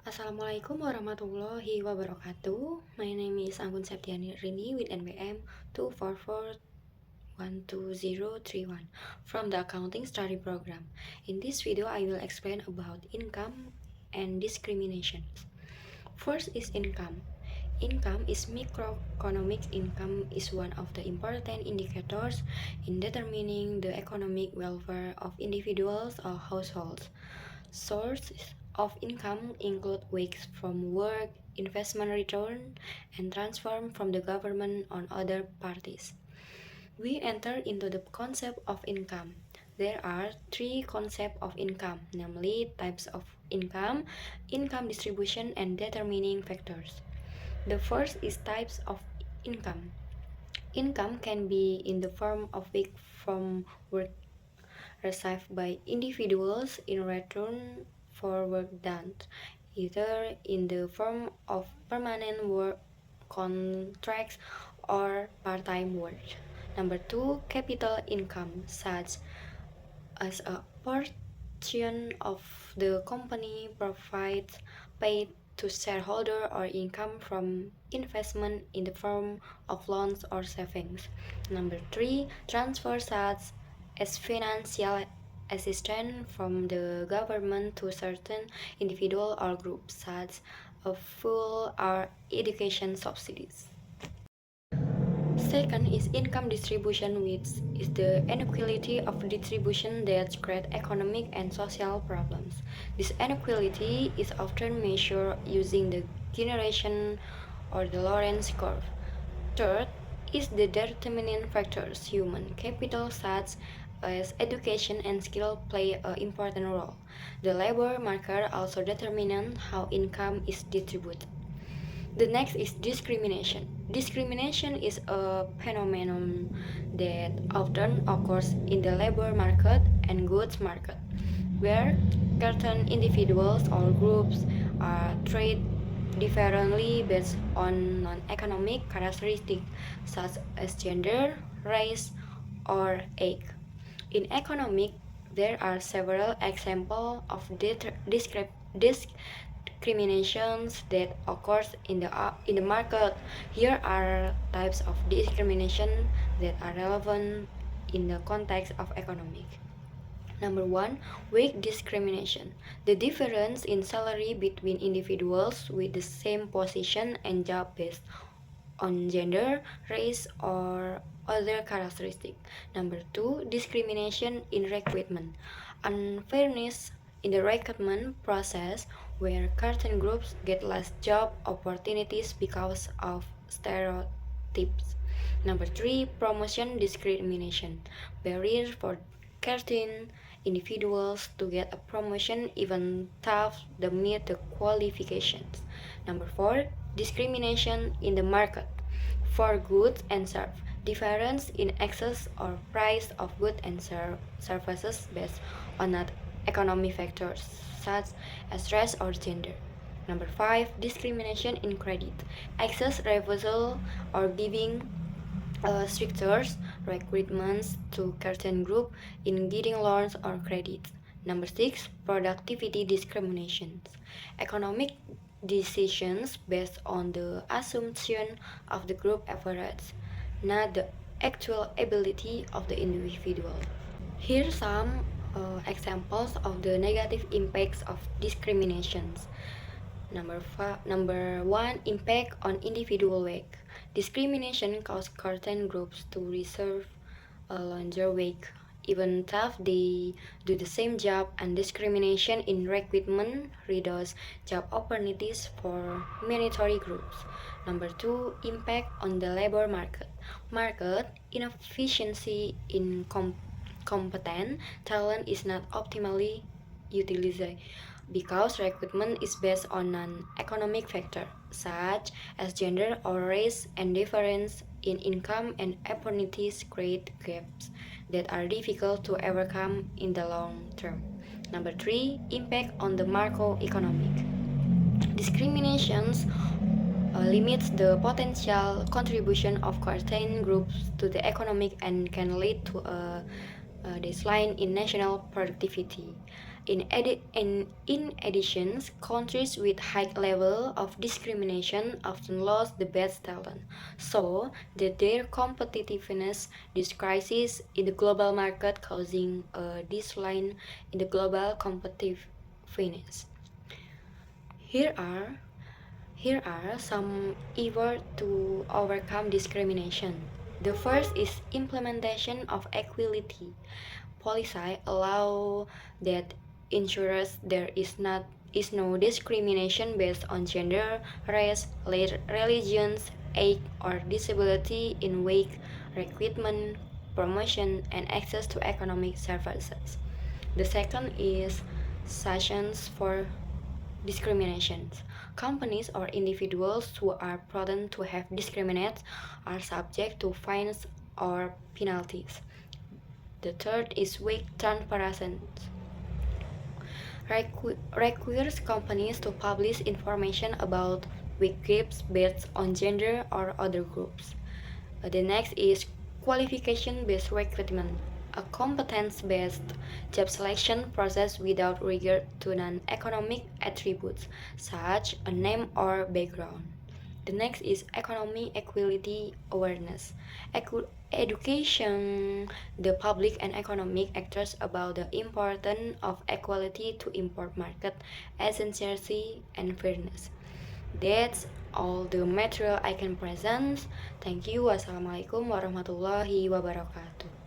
Assalamualaikum warahmatullahi wabarakatuh. My name is Anggun Septiani Rini with NPM 2441201 from the Accounting Study Program. In this video, I will explain about income and discrimination. First is income. Income is microeconomics. Income is one of the important indicators in determining the economic welfare of individuals or households. Sources of income include wages from work, investment return, and transfer from the government on other parties. We enter into the concept of income. There are three concepts of income, namely types of income, income distribution, and determining factors. The first is types of income. Income can be in the form of wage from work received by individuals in return for work done, either in the form of permanent work contracts or part-time work. Number two, capital income, such as a portion of the company profits paid to shareholder or income from investment in the form of loans or savings. Number three, transfer such as financial assistance from the government to certain individual or groups, such as full or education subsidies. Second is income distribution, which is the inequality of distribution that creates economic and social problems. This inequality is often measured using the generation or the Lorenz curve. Third is the determining factors. Human capital such as education and skill play an important role. The labor market also determines how income is distributed. The next is discrimination. Discrimination is a phenomenon that often occurs in the labor market and goods market, where certain individuals or groups are treated differently based on non-economic characteristics such as gender, race, or age. In economic, there are several examples of discriminations that occurs in the market. Here are types of discrimination that are relevant in the context of economic. Number one, wage discrimination. The difference in salary between individuals with the same position and job based on gender, race, or other characteristic. Number two, discrimination in recruitment. Unfairness in the recruitment process where certain groups get less job opportunities because of stereotypes. Number three, promotion discrimination. Barriers for certain individuals to get a promotion even though they meet the qualifications. Number four, discrimination in the market for goods and services. Difference in access or price of goods and services based on economic factors such as race or gender. Number five, discrimination in credit. Access refusal or giving stricter requirements to certain group in getting loans or credit. Number six, productivity discriminations. Economic decisions based on the assumption of the group average, not the actual ability of the individual. Here some examples of the negative impacts of discriminations. Number one, impact on individual wage. Discrimination causes certain groups to receive a longer wage, even though they do the same job, and discrimination in recruitment reduces job opportunities for minority groups. Number two, impact on the labor market. Market inefficiency in competent talent is not optimally utilized because recruitment is based on non-economic factors such as gender or race, and difference in income and opportunities create gaps that are difficult to overcome in the long term. Number three, impact on the macroeconomic. Discriminations limits the potential contribution of certain groups to the economic and can lead to a decline in national productivity. In addition, countries with high level of discrimination often lose the best talent, so that their competitiveness decreases in the global market, causing a decline in the global competitiveness. Here are Here are some efforts to overcome discrimination. The first is implementation of equality. Policy allow that ensures there is no discrimination based on gender, race, religions, age, or disability in wage, recruitment, promotion, and access to economic services. The second is sanctions for discriminations. Companies or individuals who are proven to have discriminated are subject to fines or penalties. The third is weak transparency. Requires companies to publish information about weak groups based on gender or other groups. The next is qualification-based recruitment, a competence-based job selection process without regard to non-economic attributes, such a name or background. The next is economic equality awareness. Education the public and economic actors about the importance of equality to import market, efficiency, and fairness. That's all the material I can present. Thank you. Wassalamualaikum warahmatullahi wabarakatuh.